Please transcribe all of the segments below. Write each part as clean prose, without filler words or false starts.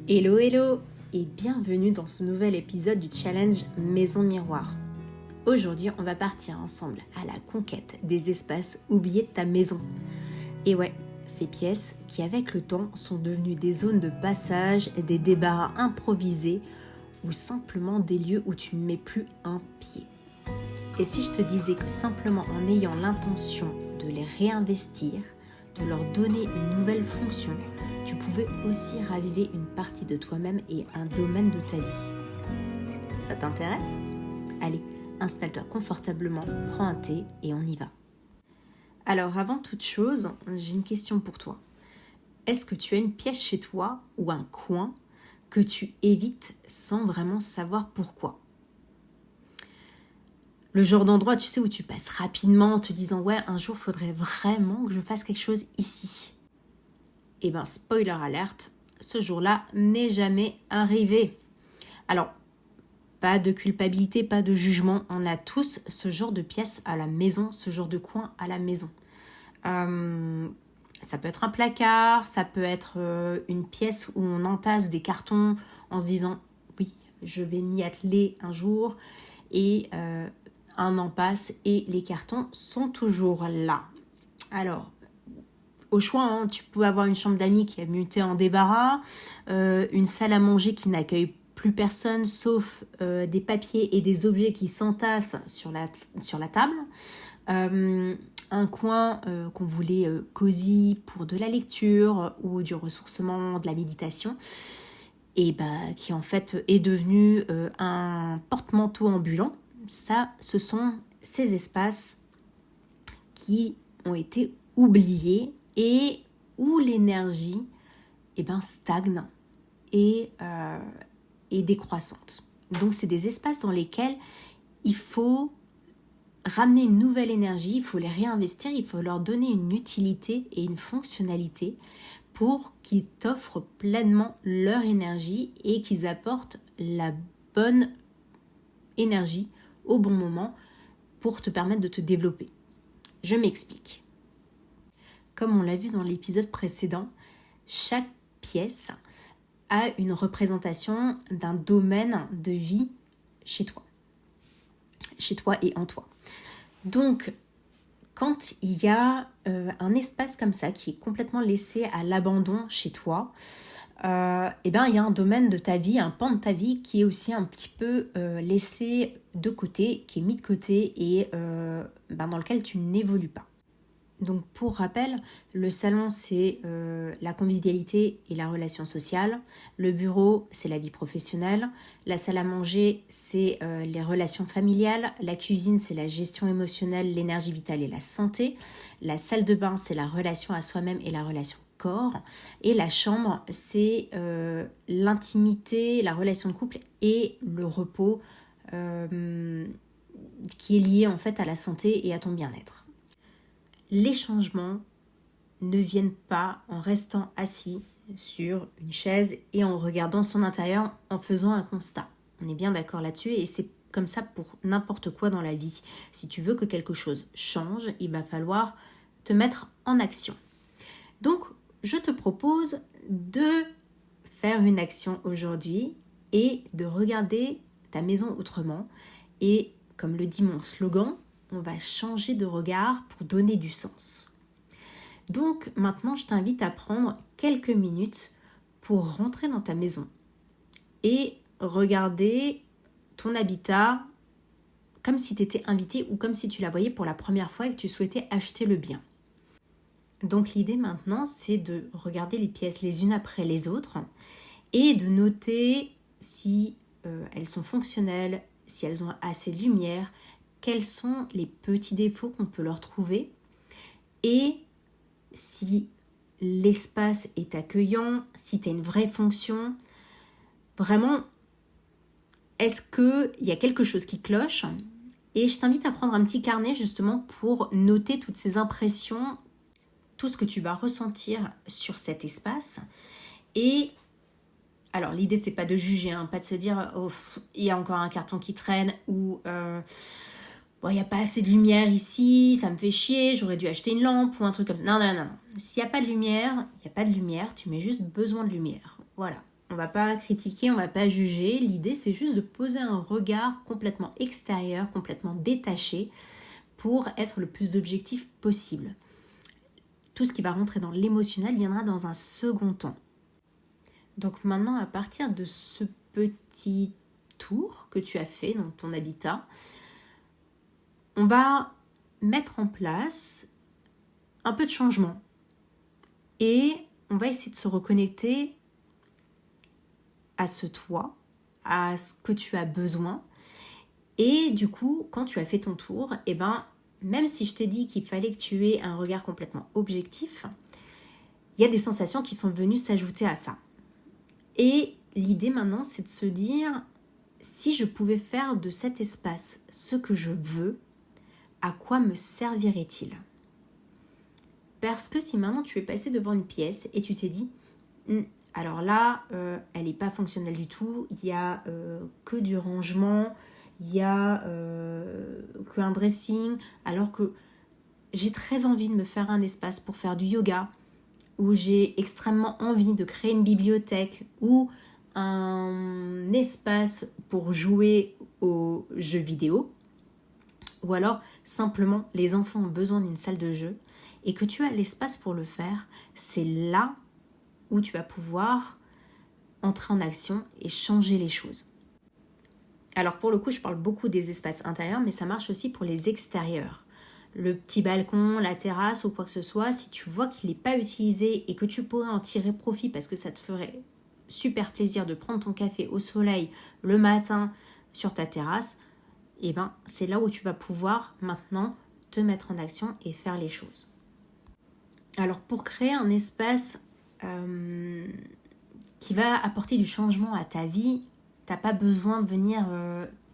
Hello hello et bienvenue dans ce nouvel épisode du challenge Maison Miroir. Aujourd'hui, on va partir ensemble à la conquête des espaces oubliés de ta maison. Et ouais, ces pièces qui avec le temps sont devenues des zones de passage, des débarras improvisés ou simplement des lieux où tu ne mets plus un pied. Et si je te disais que simplement en ayant l'intention de les réinvestir, de leur donner une nouvelle fonction, tu pouvais aussi raviver une partie de toi-même et un domaine de ta vie. Ça t'intéresse ? Allez, installe-toi confortablement, prends un thé et on y va. Alors avant toute chose, j'ai une question pour toi. Est-ce que tu as une pièce chez toi ou un coin que tu évites sans vraiment savoir pourquoi ? Le genre d'endroit, tu sais, où tu passes rapidement en te disant « Ouais, un jour, il faudrait vraiment que je fasse quelque chose ici. » Eh bien, spoiler alerte, ce jour-là n'est jamais arrivé. Alors, pas de culpabilité, pas de jugement. On a tous ce genre de pièce à la maison, ce genre de coin à la maison. Ça peut être un placard, ça peut être une pièce où on entasse des cartons en se disant « Oui, je vais m'y atteler un jour. » Et un an passe et les cartons sont toujours là. Alors, au choix, tu peux avoir une chambre d'amis qui a muté en débarras, une salle à manger qui n'accueille plus personne sauf des papiers et des objets qui s'entassent sur la table, un coin qu'on voulait cosy pour de la lecture ou du ressourcement, de la méditation, et qui en fait est devenu un porte-manteau ambulant. Ça, ce sont ces espaces qui ont été oubliés et où l'énergie stagne et est décroissante. Donc, c'est des espaces dans lesquels il faut ramener une nouvelle énergie, il faut les réinvestir, il faut leur donner une utilité et une fonctionnalité pour qu'ils t'offrent pleinement leur énergie et qu'ils apportent la bonne énergie au bon moment pour te permettre de te développer. Je m'explique. Comme on l'a vu dans l'épisode précédent, chaque pièce a une représentation d'un domaine de vie chez toi et en toi. Donc, quand il y a un espace comme ça qui est complètement laissé à l'abandon chez toi, il y a un domaine de ta vie, un pan de ta vie qui est aussi un petit peu laissé de côté, qui est mis de côté et dans lequel tu n'évolues pas. Donc pour rappel, le salon c'est la convivialité et la relation sociale, le bureau c'est la vie professionnelle, la salle à manger c'est les relations familiales, la cuisine c'est la gestion émotionnelle, l'énergie vitale et la santé, la salle de bain c'est la relation à soi-même et la relation corps, et la chambre c'est l'intimité, la relation de couple et le repos qui est lié en fait à la santé et à ton bien-être. Les changements ne viennent pas en restant assis sur une chaise et en regardant son intérieur en faisant un constat. On est bien d'accord là-dessus et c'est comme ça pour n'importe quoi dans la vie. Si tu veux que quelque chose change, il va falloir te mettre en action. Donc, je te propose de faire une action aujourd'hui et de regarder ta maison autrement. Et comme le dit mon slogan, on va changer de regard pour donner du sens. Donc maintenant, je t'invite à prendre quelques minutes pour rentrer dans ta maison et regarder ton habitat comme si tu étais invité ou comme si tu la voyais pour la première fois et que tu souhaitais acheter le bien. Donc l'idée maintenant, c'est de regarder les pièces les unes après les autres et de noter si elles sont fonctionnelles, si elles ont assez de lumière, quels sont les petits défauts qu'on peut leur trouver et si l'espace est accueillant, si tu as une vraie fonction. Vraiment, est-ce qu'il y a quelque chose qui cloche ? Et je t'invite à prendre un petit carnet justement pour noter toutes ces impressions, tout ce que tu vas ressentir sur cet espace. Et alors l'idée c'est pas de juger, pas de se dire oh, il y a encore un carton qui traîne ou il n'y a pas assez de lumière ici, ça me fait chier, j'aurais dû acheter une lampe ou un truc comme ça. Non. S'il n'y a pas de lumière, il n'y a pas de lumière, tu mets juste besoin de lumière. Voilà, on va pas critiquer, on va pas juger. L'idée, c'est juste de poser un regard complètement extérieur, complètement détaché pour être le plus objectif possible. Tout ce qui va rentrer dans l'émotionnel viendra dans un second temps. Donc maintenant, à partir de ce petit tour que tu as fait dans ton habitat, on va mettre en place un peu de changement. Et on va essayer de se reconnecter à ce toi, à ce que tu as besoin. Et du coup, quand tu as fait ton tour, même si je t'ai dit qu'il fallait que tu aies un regard complètement objectif, il y a des sensations qui sont venues s'ajouter à ça. Et l'idée maintenant, c'est de se dire, si je pouvais faire de cet espace ce que je veux, à quoi me servirait-il ? Parce que si maintenant tu es passé devant une pièce et tu t'es dit, alors là, elle n'est pas fonctionnelle du tout, il n'y a que du rangement, il n'y a qu'un dressing, alors que j'ai très envie de me faire un espace pour faire du yoga, où j'ai extrêmement envie de créer une bibliothèque ou un espace pour jouer aux jeux vidéo, ou alors simplement les enfants ont besoin d'une salle de jeu et que tu as l'espace pour le faire, c'est là où tu vas pouvoir entrer en action et changer les choses. Alors pour le coup, je parle beaucoup des espaces intérieurs, mais ça marche aussi pour les extérieurs. Le petit balcon, la terrasse ou quoi que ce soit, si tu vois qu'il n'est pas utilisé et que tu pourrais en tirer profit parce que ça te ferait super plaisir de prendre ton café au soleil le matin sur ta terrasse, c'est là où tu vas pouvoir maintenant te mettre en action et faire les choses. Alors pour créer un espace qui va apporter du changement à ta vie, t'as pas besoin de venir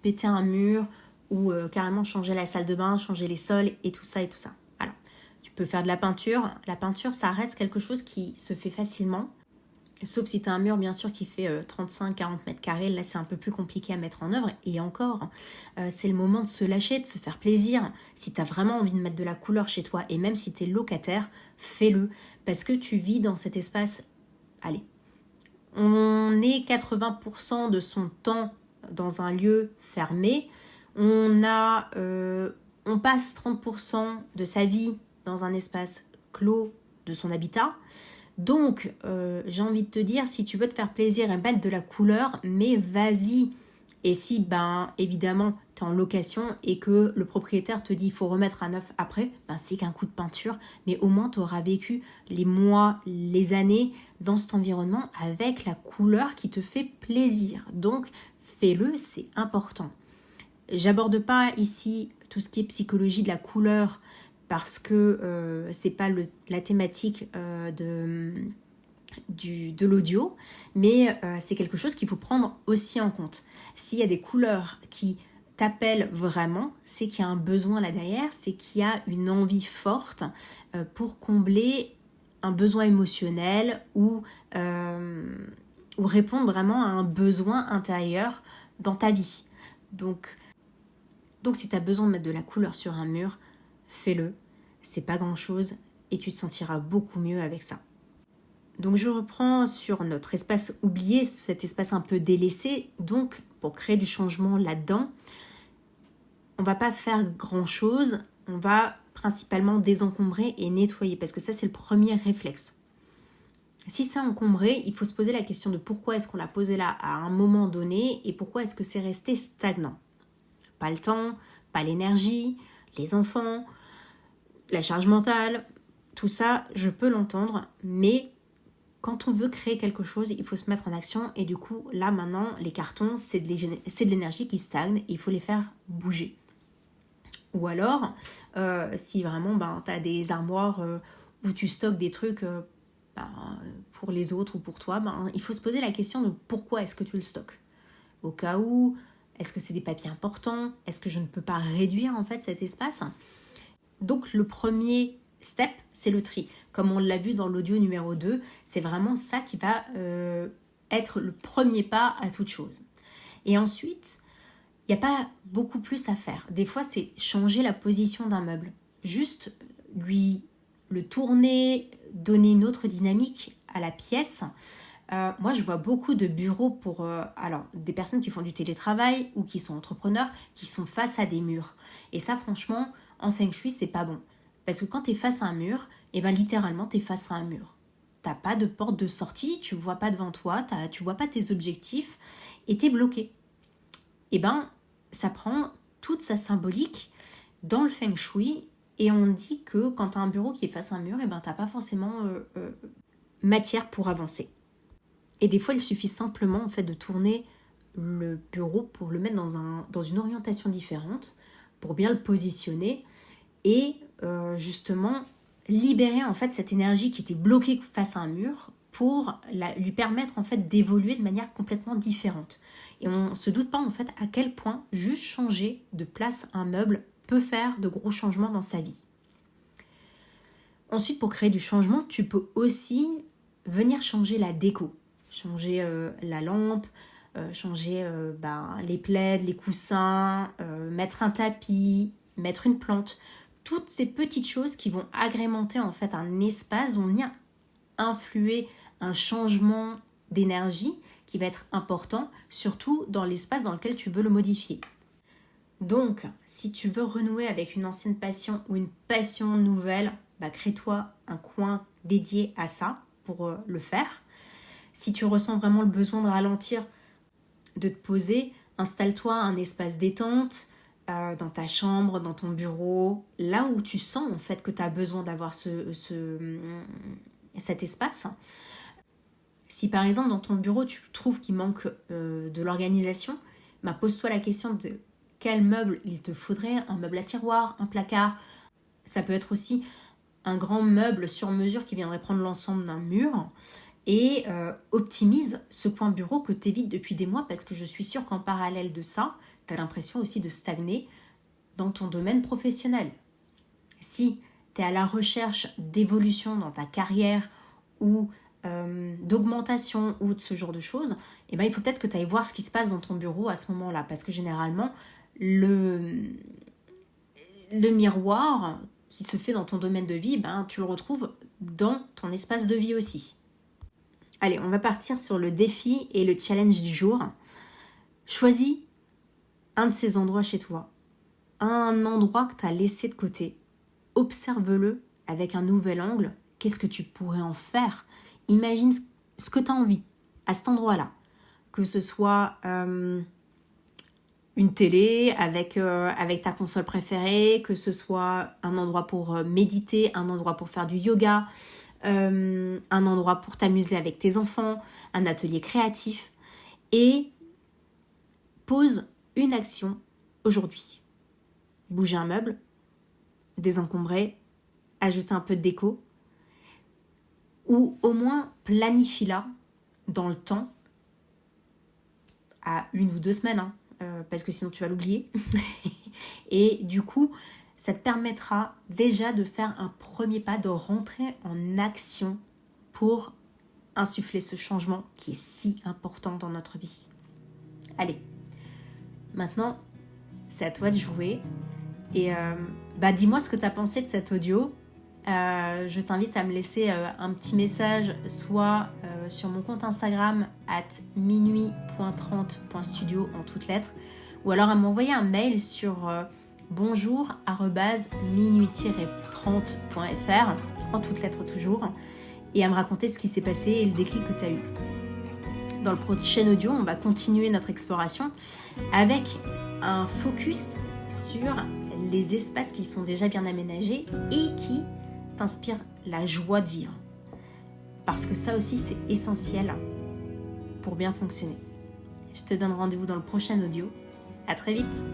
péter un mur ou carrément changer la salle de bain, changer les sols et tout ça et tout ça. Alors, tu peux faire de la peinture. La peinture, ça reste quelque chose qui se fait facilement. Sauf si tu as un mur, bien sûr, qui fait 35-40 mètres carrés. Là, c'est un peu plus compliqué à mettre en œuvre. Et encore, c'est le moment de se lâcher, de se faire plaisir. Si tu as vraiment envie de mettre de la couleur chez toi, et même si tu es locataire, fais-le. Parce que tu vis dans cet espace. Allez, on est 80% de son temps dans un lieu fermé. On passe 30% de sa vie dans un espace clos de son habitat. Donc, j'ai envie de te dire, si tu veux te faire plaisir et mettre de la couleur, mais vas-y. Et si, évidemment, tu es en location et que le propriétaire te dit il faut remettre à neuf après, c'est qu'un coup de peinture, mais au moins tu auras vécu les mois, les années dans cet environnement avec la couleur qui te fait plaisir. Donc, fais-le, c'est important. J'aborde pas ici tout ce qui est psychologie de la couleur parce que c'est pas la thématique de l'audio, mais c'est quelque chose qu'il faut prendre aussi en compte. S'il y a des couleurs qui t'appellent vraiment, c'est qu'il y a un besoin là derrière, c'est qu'il y a une envie forte pour combler un besoin émotionnel ou répondre vraiment à un besoin intérieur dans ta vie. Donc si tu as besoin de mettre de la couleur sur un mur, fais-le. C'est pas grand-chose et tu te sentiras beaucoup mieux avec ça. Donc je reprends sur notre espace oublié, cet espace un peu délaissé. Donc pour créer du changement là-dedans, on va pas faire grand-chose. On va principalement désencombrer et nettoyer parce que ça c'est le premier réflexe. Si c'est encombré, il faut se poser la question de pourquoi est-ce qu'on l'a posé là à un moment donné et pourquoi est-ce que c'est resté stagnant. Pas le temps, pas l'énergie, les enfants, la charge mentale, tout ça, je peux l'entendre, mais quand on veut créer quelque chose, il faut se mettre en action et du coup, là maintenant, les cartons, c'est de l'énergie qui stagne, il faut les faire bouger. Ou alors, si vraiment tu as des armoires où tu stockes des trucs pour les autres ou pour toi, il faut se poser la question de pourquoi est-ce que tu le stockes. Au cas où, est-ce que c'est des papiers importants ? Est-ce que je ne peux pas réduire en fait cet espace ? Donc le premier step, c'est le tri. Comme on l'a vu dans l'audio numéro 2, c'est vraiment ça qui va être le premier pas à toute chose. Et ensuite, il n'y a pas beaucoup plus à faire. Des fois, c'est changer la position d'un meuble. Juste le tourner, donner une autre dynamique à la pièce. moi je vois beaucoup de bureaux pour alors des personnes qui font du télétravail ou qui sont entrepreneurs qui sont face à des murs. Et ça franchement, en Feng Shui, c'est pas bon. Parce que quand tu es face à un mur, et ben littéralement tu es face à un mur. T'as pas de porte de sortie, tu vois pas devant toi, tu vois pas tes objectifs et tu es bloqué. Et ben ça prend toute sa symbolique dans le Feng Shui. Et on dit que quand tu as un bureau qui est face à un mur, et ben tu n'as pas forcément matière pour avancer. Et des fois, il suffit simplement en fait, de tourner le bureau pour le mettre dans une orientation différente, pour bien le positionner et justement libérer en fait, cette énergie qui était bloquée face à un mur pour lui permettre en fait, d'évoluer de manière complètement différente. Et on ne se doute pas en fait, à quel point juste changer de place un meuble peut faire de gros changements dans sa vie. Ensuite, pour créer du changement, tu peux aussi venir changer la déco. Changer la lampe, changer les plaids, les coussins, mettre un tapis, mettre une plante. Toutes ces petites choses qui vont agrémenter en fait un espace, vont venir influer un changement d'énergie qui va être important, surtout dans l'espace dans lequel tu veux le modifier. Donc, si tu veux renouer avec une ancienne passion ou une passion nouvelle, crée-toi un coin dédié à ça pour le faire. Si tu ressens vraiment le besoin de ralentir, de te poser, installe-toi un espace détente dans ta chambre, dans ton bureau, là où tu sens en fait que tu as besoin d'avoir cet espace. Si par exemple dans ton bureau tu trouves qu'il manque de l'organisation, pose-toi la question de quel meuble il te faudrait, un meuble à tiroir, un placard. Ça peut être aussi un grand meuble sur mesure qui viendrait prendre l'ensemble d'un mur et optimise ce coin bureau que tu évites depuis des mois parce que je suis sûre qu'en parallèle de ça, tu as l'impression aussi de stagner dans ton domaine professionnel. Si tu es à la recherche d'évolution dans ta carrière ou d'augmentation ou de ce genre de choses, il faut peut-être que tu ailles voir ce qui se passe dans ton bureau à ce moment-là parce que généralement, le miroir qui se fait dans ton domaine de vie, tu le retrouves dans ton espace de vie aussi. Allez, on va partir sur le défi et le challenge du jour. Choisis un de ces endroits chez toi, un endroit que tu as laissé de côté. Observe-le avec un nouvel angle. Qu'est-ce que tu pourrais en faire ? Imagine ce que tu as envie à cet endroit-là. Que ce soit une télé avec ta console préférée, que ce soit un endroit pour méditer, un endroit pour faire du yoga, un endroit pour t'amuser avec tes enfants, un atelier créatif. Et pose une action aujourd'hui. Bouger un meuble, désencombrer, ajouter un peu de déco, ou au moins planifie-la dans le temps à 1 ou 2 semaines, parce que sinon tu vas l'oublier. Et du coup, ça te permettra déjà de faire un premier pas, de rentrer en action pour insuffler ce changement qui est si important dans notre vie. Allez, maintenant, c'est à toi de jouer. Et dis-moi ce que tu as pensé de cet audio. Je t'invite à me laisser un petit message, soit sur mon compte Instagram @minuit.30.studio en toutes lettres, ou alors à m'envoyer un mail sur bonjour@minuit-30.fr en toutes lettres toujours, et à me raconter ce qui s'est passé et le déclic que tu as eu. Dans le prochain audio, on va continuer notre exploration avec un focus sur les espaces qui sont déjà bien aménagés et qui t'inspirent la joie de vivre. Parce que ça aussi, c'est essentiel pour bien fonctionner. Je te donne rendez-vous dans le prochain audio. À très vite.